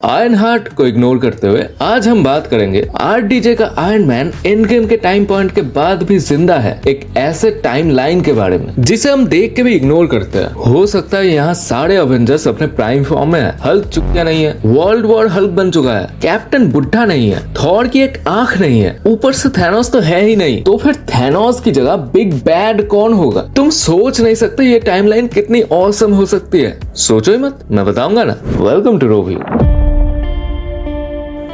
Iron heart को ignore करते हुए आज हम बात करेंगे आरडीजे का आयरन मैन एंड गेम के टाइम पॉइंट के बाद भी जिंदा है एक ऐसे टाइम लाइन के बारे में जिसे हम देख के भी इग्नोर करते हैं। हो सकता है यहाँ सारे अवेंजर्स अपने प्राइम फॉर्म में है, हल्क चुका नहीं है, वर्ल्ड वॉर हल्क बन चुका है, कैप्टन बुढ़ा नहीं है, थॉर की एक आंख नहीं है, ऊपर से थैनोस तो है ही नहीं। तो फिर थैनोस की जगह बिग बैड कौन होगा? तुम सोच नहीं सकते ये टाइमलाइन कितनी ऑसम हो सकती है। सोचो ही मत, मैं बताऊंगा ना। वेलकम टू रोव्यू।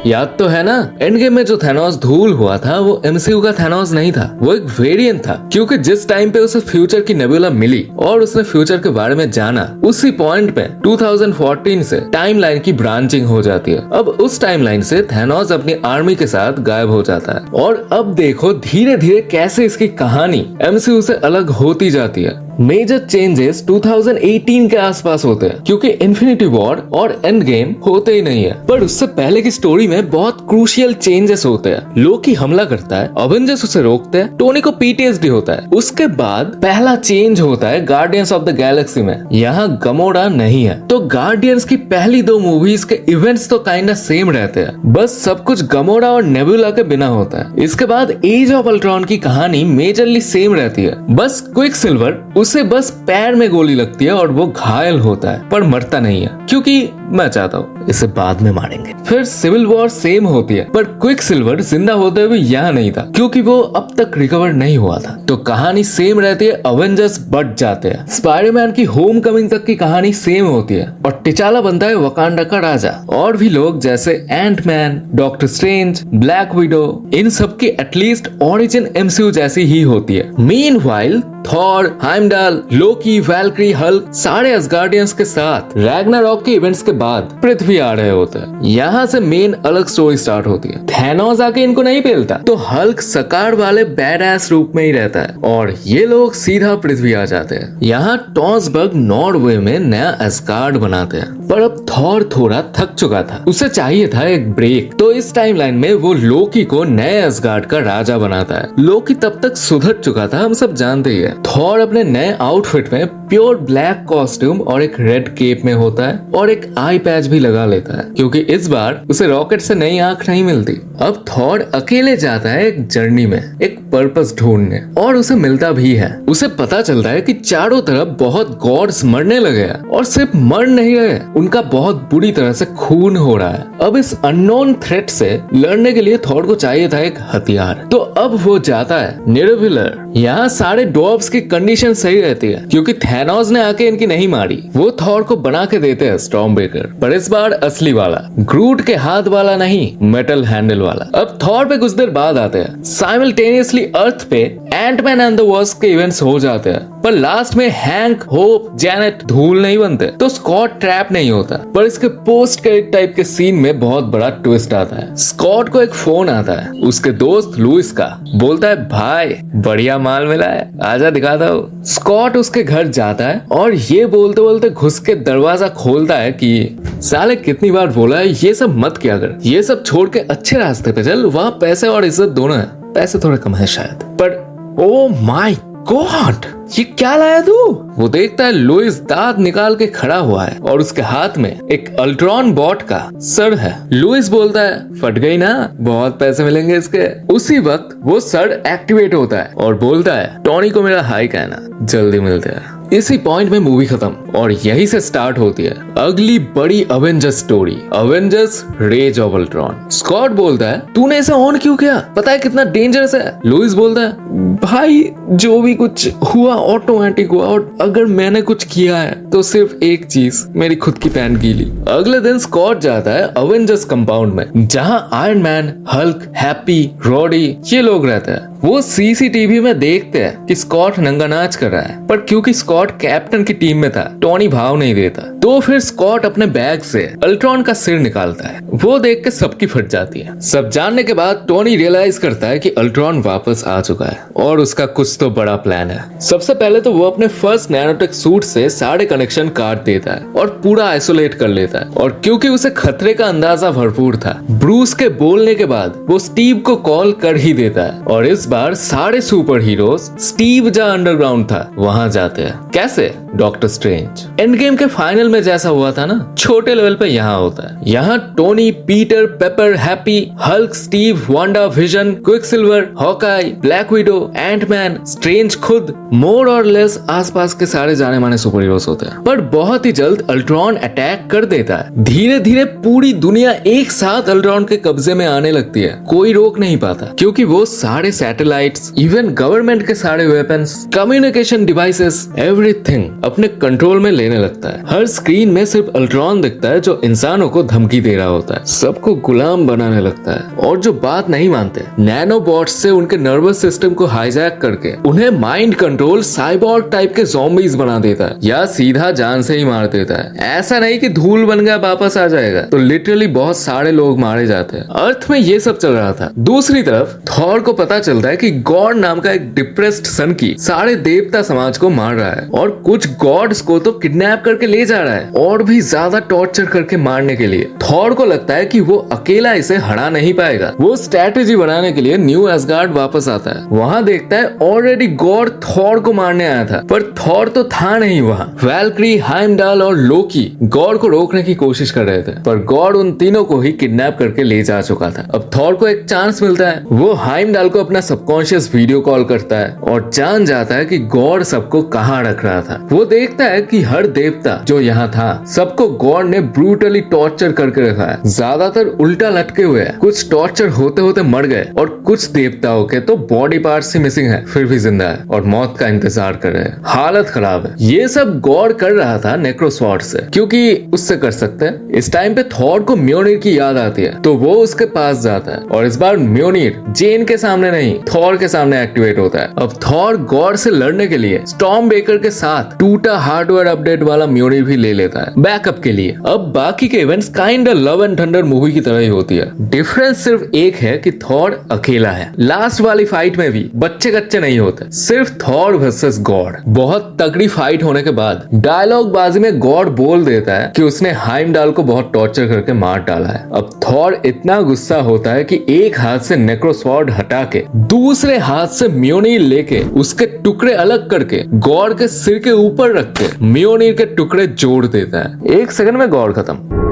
याद तो है ना, एंड गेम में जो थैनोस धूल हुआ था वो एमसीयू का थैनोस नहीं था, वो एक वेरिएंट था। क्योंकि जिस टाइम पे उसे फ्यूचर की नेबुला मिली और उसने फ्यूचर के बारे में जाना, उसी पॉइंट पे 2014 से टाइमलाइन की ब्रांचिंग हो जाती है। अब उस टाइमलाइन से थैनोस अपनी आर्मी के साथ गायब हो जाता है और अब देखो धीरे धीरे कैसे इसकी कहानी एमसीयू से अलग होती जाती है। मेजर चेंजेस 2018 के आसपास होते हैं क्योंकि इन्फिनिटी वॉर और एंड गेम होते ही नहीं है, पर उससे पहले की स्टोरी में बहुत क्रूशियल चेंजेस होते हैं। लोकी हमला करता है, अवेंजर्स उसे रोकते हैं, टोनी को पीटीएसडी होता है। उसके बाद पहला चेंज होता है गार्डियंस ऑफ द गैलेक्सी में। यहाँ गमोडा नहीं है, तो गार्डियंस की पहली दो मूवीज के इवेंट्स तो काइंडा सेम रहते हैं, बस सब कुछ गमोडा और नेबुला के बिना होता है। इसके बाद एज ऑफ अल्ट्रॉन की कहानी मेजरली सेम रहती है, बस क्विकसिल्वर उसे बस पैर में गोली लगती है और वो घायल होता है पर मरता नहीं है, क्योंकि मैं चाहता हूँ इसे बाद में मारेंगे। फिर सिविल वॉर सेम होती है, पर क्विकसिल्वर जिंदा होते हुए यहाँ नहीं था क्योंकि वो अब तक रिकवर नहीं हुआ था। तो कहानी सेम रहती है, अवेंजर्स बढ़ जाते हैं। स्पाइडरमैन की होम कमिंग तक की कहानी सेम होती है और टिचाला बनता है वकांडा का राजा। और भी लोग जैसे Antman, Doctor Strange, Black Widow, इन सब की एटलीस्ट ओरिजिन एमसीयू जैसी ही होती है। Meanwhile Thor, Heimdall, Loki, Valkyrie, Hulk सारे असगार्डियंस के साथ रैग्नारॉक के इवेंट्स के बाद पृथ्वी आ रहे होते हैं। यहाँ से मेन अलग स्टोरी स्टार्ट होती है। थैनोस आके इनको नहीं पेलता, तो हल्क सकार वाले बैडएस रूप में ही रहता है और ये लोग सीधा पृथ्वी आ जाते हैं। यहाँ टॉसबर्ग नॉर्वे में नया असगार्ड बनाते हैं, पर अब थॉर थोड़ा थक चुका था, उसे चाहिए था एक ब्रेक। तो इस टाइमलाइन में वो लोकी को नए असगार्ड का राजा बनाता है। लोकी तब तक सुधर चुका था, हम सब जानते ही है। थॉर अपने नए आउटफिट में प्योर ब्लैक कॉस्ट्यूम और एक रेड केप में होता है और एक आई पैच भी लगा लेता है क्योंकि इस बार उसे रॉकेट से नई आंख नहीं मिलती। अब थॉर अकेले जाता है एक जर्नी में, एक पर्पस ढूंढने, और उसे मिलता भी है। उसे पता चलता है कि चारों तरफ बहुत गॉड्स मरने लगे हैं और सिर्फ मर नहीं रहे, उनका बहुत बुरी तरह से खून हो रहा है। अब इस अननोन थ्रेट से लड़ने के लिए थॉर को चाहिए था एक हथियार, तो अब वो जाता है निरविलर। यहाँ सारे डॉब्स की कंडीशन सही रहती है क्योंकि थैनोस ने आके इनकी नहीं मारी। वो थॉर को बना के देते हैं स्टॉर्मब्रेकर, पर इस बार असली वाला, ग्रूट के हाथ वाला नहीं, मेटल हैंडल वाला। अब थॉर पे कुछ देर बाद आते हैं। साइमल्टेनियसली अर्थ पे एंटमैन एंड द वास्प के इवेंट्स हो जाते हैं, पर लास्ट में हैंक, होप, जैनेट धूल नहीं बनते, तो स्कॉट ट्रैप नहीं होता। पर इसके पोस्ट क्रेडिट टाइप के सीन में बहुत बड़ा ट्विस्ट आता है। स्कॉट को एक फोन आता है उसके दोस्त लुइस का, बोलता है भाई बढ़िया माल मिला है, आजा दिखाता हूँ। स्कॉट उसके घर जाता है और ये बोलते बोलते घुस के दरवाजा खोलता है कि साले कितनी बार बोला है ये सब मत किया कर, ये सब छोड़ के अच्छे रास्ते पे चल, वहाँ पैसे और इज्जत दोनों है, पैसे थोड़े कम है शायद। पर ओ माय गॉड, ये क्या लाया तू? वो देखता है लुइस दांत निकाल के खड़ा हुआ है और उसके हाथ में एक अल्ट्रॉन बॉट का सर है। लुइस बोलता है फट गई ना, बहुत पैसे मिलेंगे इसके। उसी वक्त वो सर एक्टिवेट होता है और बोलता है टॉनी को मेरा हाई कहना, जल्दी मिलते हैं। इसी पॉइंट में मूवी खत्म और यही से स्टार्ट होती है अगली बड़ी Avengers story, Avengers age of Ultron. Scott बोलता है तूने इसे ऑन क्यों किया, पता है कितना डेंजरस है? लुइस बोलता है भाई जो भी कुछ हुआ ऑटोमेटिक हुआ और अगर मैंने कुछ किया है तो सिर्फ एक चीज, मेरी खुद की पैंट गीली। अगले दिन स्कॉट जाता है अवेंजर्स कंपाउंड में जहाँ iron man, Hulk, happy, rowdy ये लोग रहते हैं। वो सीसीटीवी में देखते हैं कि स्कॉट नंगा नाच कर रहा है, पर क्योंकि स्कॉट कैप्टन की टीम में था टॉनी भाव नहीं देता, तो फिर स्कॉट अपने बैग से अल्ट्रॉन का सिर निकालता है। वो देख के सबकी फट जाती है। सब जानने के बाद टोनी रियलाइज करता है कि अल्ट्रॉन वापस आ चुका है और उसका कुछ तो बड़ा प्लान है। सबसे पहले तो वो अपने फर्स्ट नैनोटेक सूट से सारे कनेक्शन काट देता है और पूरा आइसोलेट कर लेता है। और क्योंकि उसे खतरे का अंदाजा भरपूर था, ब्रूस के बोलने के बाद वो स्टीव को कॉल कर ही देता है और इस इस बार सारे सुपर हीरोज स्टीव जहां अंडरग्राउंड था वहां जाते हैं। कैसे? Doctor strange. एंड गेम के फाइनल में जैसा हुआ था ना, छोटे लेवल पे यहाँ होता है। यहाँ Tony, Peter, Pepper, Happy, Hulk, Steve, Wanda, Vision, Quicksilver, Hawkeye, black widow, Ant Man, Strange खुद, मोर और लेस आसपास के सारे जाने माने सुपर हीरोज होते हैं। पर बहुत ही जल्द अल्ट्रॉन अटैक कर देता है। धीरे धीरे पूरी दुनिया एक साथ अल्ट्रॉन के कब्जे में आने लगती है। कोई रोक नहीं पाता क्योंकि वो सारे सैटेलाइट्स, इवन गवर्नमेंट के सारे वेपन्स, कम्युनिकेशन डिवाइसेस, एवरीथिंग अपने कंट्रोल में लेने लगता है। हर स्क्रीन में सिर्फ अल्ट्रॉन दिखता है जो इंसानों को धमकी दे रहा होता है, सबको गुलाम बनाने लगता है। और जो बात नहीं मानते, नैनोबॉट्स से उनके नर्वस सिस्टम को हाईजैक करके उन्हें माइंड कंट्रोल साइबॉर्ग टाइप के ज़ॉम्बीज बना देता है या सीधा जान से ही मार देता है। ऐसा नहीं कि धूल बन गया वापस आ जाएगा, तो लिटरली बहुत सारे लोग मारे जाते हैं। अर्थ में ये सब चल रहा था। दूसरी तरफ थॉर को पता चलता है कि गॉड नाम का एक डिप्रेस्ड सन की सारे देवता समाज को मार रहा है और कुछ गॉड्स को तो किडनैप करके ले जा रहा है और भी ज्यादा टॉर्चर करके मारने के लिए। थॉर को लगता है कि वो अकेला इसे हरा नहीं पाएगा। वो स्ट्रैटेजी बनाने के लिए न्यू एसगार्ड वापस आता है। वहाँ देखता है ऑलरेडी गॉड थॉर को मारने आया था, पर थॉर तो था नहीं वहाँ। वैल्क्री, हाइमडाल और लोकी गॉड को रोकने की कोशिश कर रहे थे, पर गॉड उन तीनों को ही किडनैप करके ले जा चुका था। अब थॉर को एक चांस मिलता है। वो हाइमडाल को अपना सबकॉन्शियस वीडियो कॉल करता है और जान जाता है कि गॉड सबको कहाँ रख रहा था। वो देखता है कि हर देवता जो यहाँ था सबको गॉड ने ब्रूटली टॉर्चर करके रखा है। ज्यादातर उल्टा लटके हुए हैं, कुछ टॉर्चर होते होते मर गए और कुछ देवताओं के तो बॉडी पार्ट्स ही मिसिंग है, फिर भी जिंदा है और मौत का इंतजार कर रहे हैं। हालत खराब है। ये सब गॉड कर रहा था नेक्रोसॉर्ड से, क्योंकि उससे कर सकते हैं। इस टाइम पे थॉर को म्योनिर की याद आती है, तो वो उसके पास जाता है और इस बार म्योनिर जेन के सामने नहीं, थॉर के सामने एक्टिवेट होता है। अब थॉर गॉड से लड़ने के लिए स्टॉर्म बेकर के साथ टूटा हार्डवेयर अपडेट वाला म्योनिर भी ले लेता है बैकअप के लिए। अब बाकी के events kind of love and thunder movie की तरह ही होती है। डिफरेंस सिर्फ एक है कि थॉर अकेला है। लास्ट वाली फाइट में भी बच्चे कच्चे नहीं होते, सिर्फ थॉर वर्सेस गॉड। बहुत तगड़ी फाइट होने के बाद डायलॉग बाजी में गॉड बोल देता है कि उसने हाइमडाल को बहुत टॉर्चर करके मार डाला है। अब थॉर इतना गुस्सा होता है कि एक हाथ से नेक्रोसॉर्ड हटा के दूसरे हाथ से म्योनिर लेके उसके टुकड़े अलग करके गॉड के सिर के ऊपर रख के म्योनिर के टुकड़े जोड़ देता है। 1 सेकंड में गॉड खत्म।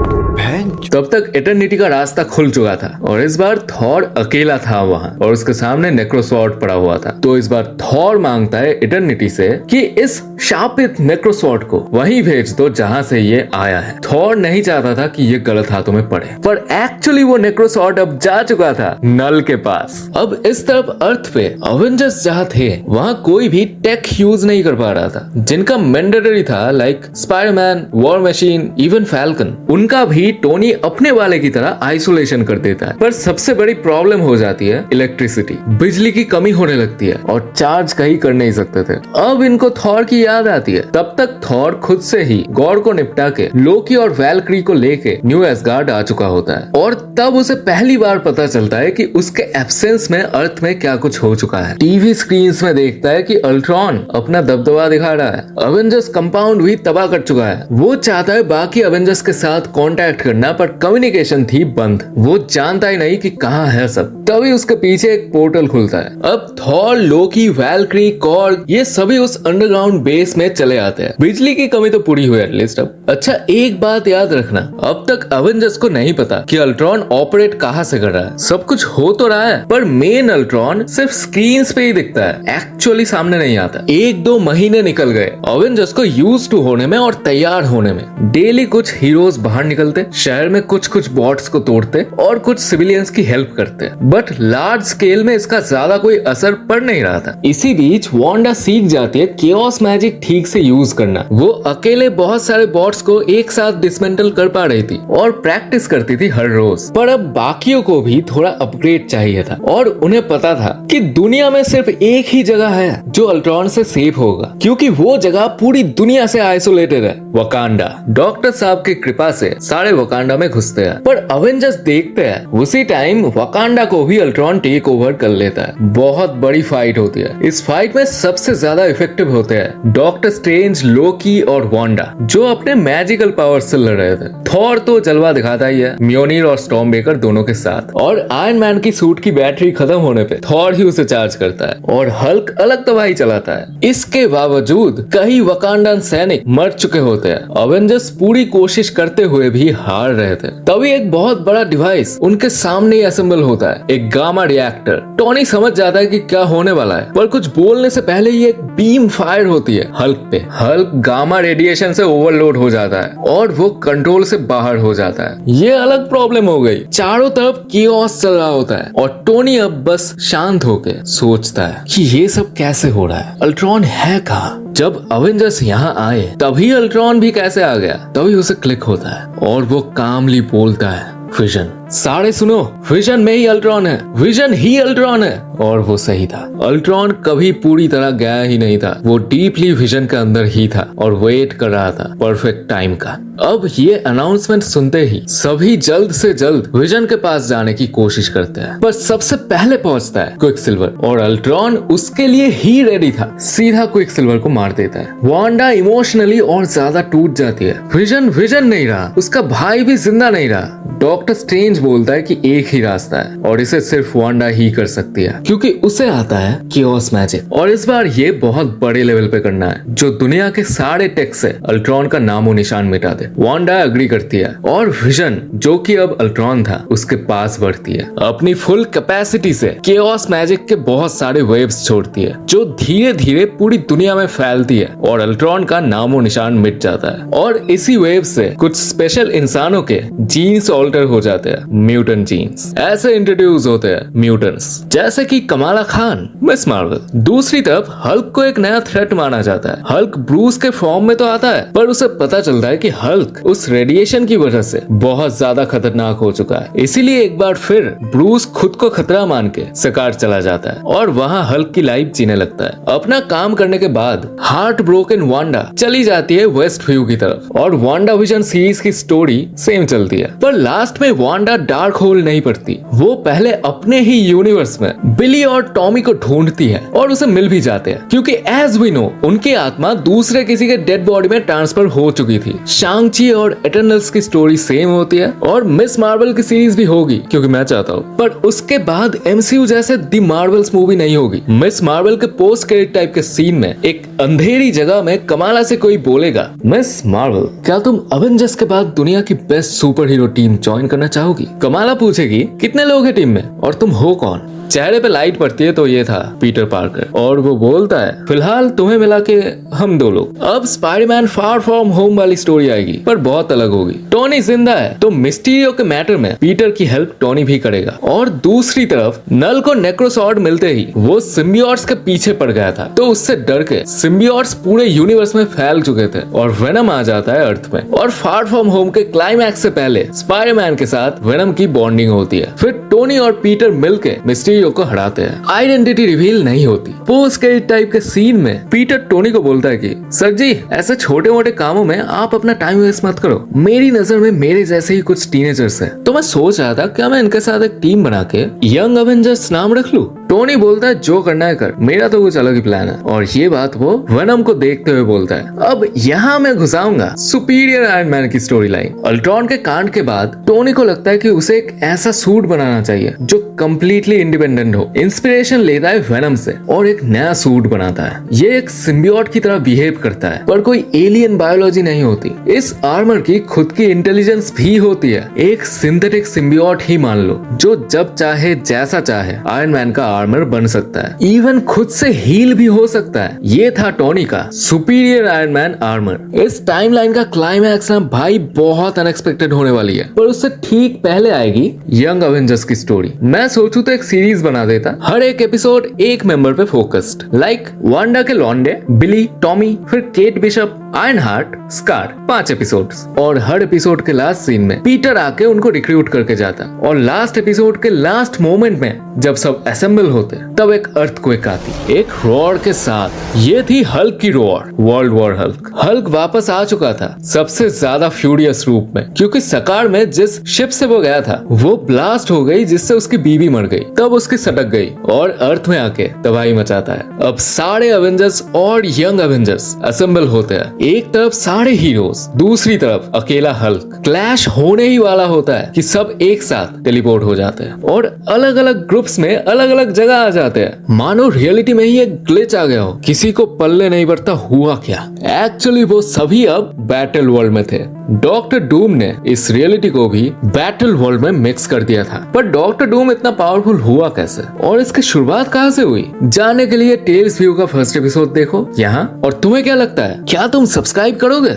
तब तक इटर्निटी का रास्ता खुल चुका था और इस बार थॉर अकेला था वहां और उसके सामने नेक्रोसॉर्ड पड़ा हुआ था। तो इस बार थॉर मांगता है इटर्निटी से कि इस शापित नेक्रोसॉर्ड को वहीं भेज दो जहां से ये आया है। थॉर नहीं चाहता था कि ये गलत हाथों में पड़े, पर एक्चुअली वो नेक्रोसॉर्ड अब जा चुका था नल के पास। अब इस तरफ अर्थ पे अवेंजर्स जहां थे वहां कोई भी टेक यूज नहीं कर पा रहा था। जिनका मैंडेटरी था like Spiderman, war machine, even falcon, उनका भी टोनी अपने वाले की तरह आइसोलेशन कर देता है। पर सबसे बड़ी प्रॉब्लम हो जाती है इलेक्ट्रिसिटी। बिजली की कमी होने लगती है और चार्ज कहीं कर नहीं सकते थे। अब इनको थॉर की याद आती है। तब तक थॉर खुद से ही गॉड को निपटा के लोकी और वैल्क्री को लेके न्यू एसगार्ड आ चुका होता है और तब उसे पहली बार पता चलता है कि उसके एब्सेंस में अर्थ में क्या कुछ हो चुका है। टीवी स्क्रीन्स में देखता है कि अल्ट्रॉन अपना दबदबा दिखा रहा है। अवेंजर्स कंपाउंड भी तबाह कर चुका है। वो चाहता है बाकी अवेंजर्स के साथ कांटेक्ट करना, पर कम्युनिकेशन थी बंद। वो जानता ही नहीं कि कहाँ है सब। तभी उसके पीछे एक पोर्टल खुलता है। अब थॉर, लोकी, वैल्क्री, कॉर्ग ये सभी उस अंडरग्राउंड बेस में चले आते हैं। बिजली की कमी तो पूरी हुई एटलीस्ट अब। अच्छा, एक बात याद रखना, अब तक अवेंजर्स को नहीं पता कि अल्ट्रॉन ऑपरेट कहाँ से कर रहा है। सब कुछ हो तो रहा है, पर मेन अल्ट्रॉन सिर्फ स्क्रीन पे ही दिखता है, एक्चुअली सामने नहीं आता। 1-2 महीने निकल गए अवेंजर्स को यूज टू होने में और तैयार होने में। डेली कुछ हीरोज बाहर निकलते, शहर में कुछ बॉट्स को तोड़ते और कुछ सिविलियंस की हेल्प करते, बट लार्ज स्केल में इसका ज्यादा कोई असर पड़ नहीं रहा था। इसी बीच वांडा सीख जाती है केओस मैजिक ठीक से यूज करना। वो अकेले बहुत सारे बॉट्स को एक साथ डिसमेंटल कर पा रही थी और प्रैक्टिस करती थी हर रोज। पर अब बाकियों को भी थोड़ा अपग्रेड चाहिए था और उन्हें पता था कि दुनिया में सिर्फ एक ही जगह है जो अल्ट्रॉन से सेफ होगा, क्योंकि वो जगह पूरी दुनिया से आइसोलेटेड है, वकांडा। डॉक्टर साहब की कृपा से सारे वकांडा में घुसते हैं, पर अवेंजर्स देखते हैं उसी टाइम वकांडा को भी अल्ट्रॉन टेक ओवर कर लेता है। बहुत बड़ी फाइट होती है। इस फाइट में सबसे ज्यादा इफेक्टिव होते हैं डॉक्टर स्ट्रेंज, लोकी और वांडा, जो अपने मैजिकल पावर से लड़ रहे थे। थॉर तो जलवा दिखाता ही है, म्योनिर और स्टॉर्म बेकर दोनों के साथ। और आयरन मैन की सूट की बैटरी खत्म होने पे थॉर ही उसे चार्ज करता है और हल्क अलग तबाही चलाता है। इसके बावजूद कई वकांडन सैनिक मर चुके होते हैं। अवेंजर्स पूरी कोशिश करते हुए भी हार रहे थे। तभी एक बहुत बड़ा डिवाइस उनके सामने ही असेंबल होता है, एक गामा रिएक्टर। टोनी समझ जाता है कि क्या होने वाला है, पर कुछ बोलने से पहले ही एक बीम फायर होती है हल्क पे। हल्क गामा रेडिएशन से ओवरलोड हो जाता है और वो कंट्रोल से बाहर हो जाता है। ये अलग प्रॉब्लम हो गई। चारों तरफ किओस चल रहा होता है और टोनी अब बस शांत होकर सोचता है कि ये सब कैसे हो रहा है, अल्ट्रॉन है कहाँ। जब अवेंजर्स यहाँ आए तभी अल्ट्रॉन भी कैसे आ गया, तभी उसे क्लिक होता है और वो कामली बोलता है, विजन, सारे सुनो, विजन में ही अल्ट्रॉन है, विजन ही अल्ट्रॉन है। और वो सही था। अल्ट्रॉन कभी पूरी तरह गया ही नहीं था, वो डीपली विजन के अंदर ही था और वेट कर रहा था परफेक्ट टाइम का। अब ये अनाउंसमेंट सुनते ही सभी जल्द से जल्द विजन के पास जाने की कोशिश करते हैं, पर सबसे पहले पहुंचता है क्विकसिल्वर और अल्ट्रॉन उसके लिए ही रेडी था। सीधा क्विकसिल्वर को मार देता है। वांडा इमोशनली और ज्यादा टूट जाती है। विजन विजन नहीं रहा, उसका भाई भी जिंदा नहीं रहा। डॉक्टर स्ट्रेंज बोलता है कि एक ही रास्ता है और इसे सिर्फ वांडा ही कर सकती है, क्योंकि उसे आता है किओस मैजिक और इस बार ये बहुत बड़े लेवल पे करना है, जो दुनिया के सारे टेक से अल्ट्रॉन का नामो निशान मिटा दे। वांडा एग्री करती है और विजन, जो कि अब अल्ट्रॉन था, उसके पास बढ़ती है। अपनी फुल कैपेसिटी से किओस मैजिक के बहुत सारे वेव्स छोड़ती है, जो धीरे धीरे पूरी दुनिया में फैलती है और अल्ट्रॉन का नामो निशान मिट जाता है। और इसी वेव से कुछ स्पेशल इंसानों के जीन्स ऑल्टर हो जाते हैं, म्यूटेंट जीन्स। ऐसे इंट्रोड्यूस होते हैं म्यूटेंट्स, जैसे कि कमाला खान, मिस मार्वल। दूसरी तरफ हल्क को एक नया थ्रेट माना जाता है। हल्क ब्रूस के फॉर्म में तो आता है, पर उसे पता चलता है कि हल्क उस रेडिएशन की वजह से बहुत ज्यादा खतरनाक हो चुका है। इसीलिए एक बार फिर ब्रूस खुद को खतरा मान के शिकार चला जाता है और वहाँ हल्क की लाइफ जीने लगता है। अपना काम करने के बाद हार्ट ब्रोकन वांडा चली जाती है वेस्ट व्यू की तरफ और वांडा विजन सीरीज की स्टोरी सेम चलती है, पर लास्ट में वांडा डार्क होल नहीं पड़ती। वो पहले अपने ही यूनिवर्स में बिली और टॉमी को ढूंढती है और उसे मिल भी जाते हैं, क्योंकि एज वी नो उनकी आत्मा दूसरे किसी के डेड बॉडी में ट्रांसफर हो चुकी थी। शांग-ची और एटर्नल्स की स्टोरी सेम होती है और मिस मार्वल की सीरीज भी होगी, क्योंकि मैं चाहता हूँ, पर उसके बाद एमसीयू जैसे दी मार्वल्स मूवी नहीं होगी। मिस मार्वल के पोस्ट क्रेडिट टाइप के सीन में एक अंधेरी जगह में कमाला से कोई बोलेगा, मिस मार्वल, क्या तुम अवेंजर्स के बाद दुनिया की best super hero team join करना चाहोगी? कमाला पूछेगी, कितने लोग हैं टीम में और तुम हो कौन? चेहरे पे लाइट पड़ती है तो ये था पीटर पार्कर और वो बोलता है, फिलहाल तुम्हें मिला के हम दो लोग। अब स्पाइडरमैन फार फ्रॉम होम वाली स्टोरी आएगी, पर बहुत अलग होगी। टोनी जिंदा है तो मिस्टीरियो के मैटर में पीटर की हेल्प टोनी भी करेगा। और दूसरी तरफ नल को नेक्रोसॉर्ड मिलते ही वो सिम्बियोट्स के पीछे पड़ गया था, तो उससे डर के सिम्बियोट्स पूरे यूनिवर्स में फैल चुके थे और वेनम आ जाता है अर्थ में। और फार फ्रॉम होम के क्लाइमैक्स से पहले स्पाइडरमैन के साथ वेनम की बॉन्डिंग होती है। फिर टोनी और पीटर मिलके मिस्टीरियो को हराते हैं। आइडेंटिटी रिवील नहीं होती। पोस्ट क्रेडिट टाइप के सीन में पीटर टोनी को बोलता है कि सर जी, ऐसे छोटे मोटे कामों में आप अपना टाइम वेस्ट मत करो। मेरी नजर में मेरे जैसे ही कुछ टीनेजर्स हैं, तो मैं सोच रहा था क्या मैं इनके साथ एक टीम बना के यंग अवेंजर्स नाम रख लूं। टोनी बोलता है जो करना है कर, मेरा तो कुछ अलग ही प्लान है। और ये बात वो वेनम को देखते हुए बोलता है। अब यहाँ मैं घुसाऊंगा सुपीरियर आयरन मैन की स्टोरी लाइन। अल्ट्रॉन के कांड के बाद टोनी को लगता है कि उसे एक ऐसा सूट बनाना चाहिए जो कम्प्लीटली इंडिपेंडेंट हो। इंस्पिरेशन लेता है वेनम से और एक नया सूट बनाता है। ये एक सिम्बियोट की तरह बिहेव करता है, पर कोई एलियन बायोलॉजी नहीं होती। इस आर्मर की खुद की इंटेलिजेंस भी होती है। एक सिंथेटिक सिम्बियोट ही मान लो, जो जब चाहे जैसा चाहे आयरन मैन का आर्मर बन सकता है, इवन खुद से हील भी हो सकता है। ये था टोनी का सुपीरियर आयरन मैन आर्मर। इस टाइमलाइन का क्लाइमैक्स ना भाई बहुत अनएक्सपेक्टेड होने वाली है, पर उससे ठीक पहले आएगी यंग अवेंजर्स की स्टोरी। मैं सोचूं तो एक सीरीज बना देता, हर एक एपिसोड एक मेंबर पे फोकस्ड, लाइक वांडा के लॉन्डे, बिली, टॉमी, फिर Kate Bishop, iron heart, scar, 5 episodes. और हर एपिसोड के लास्ट सीन में पीटर आके उनको रिक्रूट करके जाता और लास्ट एपिसोड के लास्ट मोमेंट में जब सब असेंबल होते तब एक अर्थक्वेक आती एक रॉर के साथ। ये थी हल्क की roar, world war Hulk. Hulk वापस आ चुका था सबसे ज्यादा फ्यूरियस रूप में, क्योंकि सकार में जिस शिप से वो गया था वो ब्लास्ट हो गई जिससे उसकी बीवी मर गई। तब उसकी सटक गई और अर्थ में आके तबाही मचाता है। अब सारे एवेंजर्स और यंग एवेंजर्स असेंबल होते हैं। एक तरफ सारे हीरोज, दूसरी तरफ अकेला हल्क। क्लैश होने ही वाला होता है कि सब एक साथ टेलीपोर्ट हो जाते हैं और अलग अलग ग्रुप्स में अलग अलग जगह आ जाते हैं, मानो रियलिटी में ही एक ग्लिच आ गया हो। किसी को पल्ले नहीं पड़ता हुआ क्या। एक्चुअली वो सभी अब बैटल वर्ल्ड में थे। डॉक्टर डूम ने इस रियलिटी को भी बैटल वर्ल्ड में मिक्स कर दिया था। पर डॉक्टर डूम इतना पावरफुल हुआ कैसे और इसकी शुरुआत कहां से हुई, जानने के लिए टेल्स व्यू का फर्स्ट एपिसोड देखो यहाँ। और तुम्हें क्या लगता है, क्या तुम सब्सक्राइब करोगे?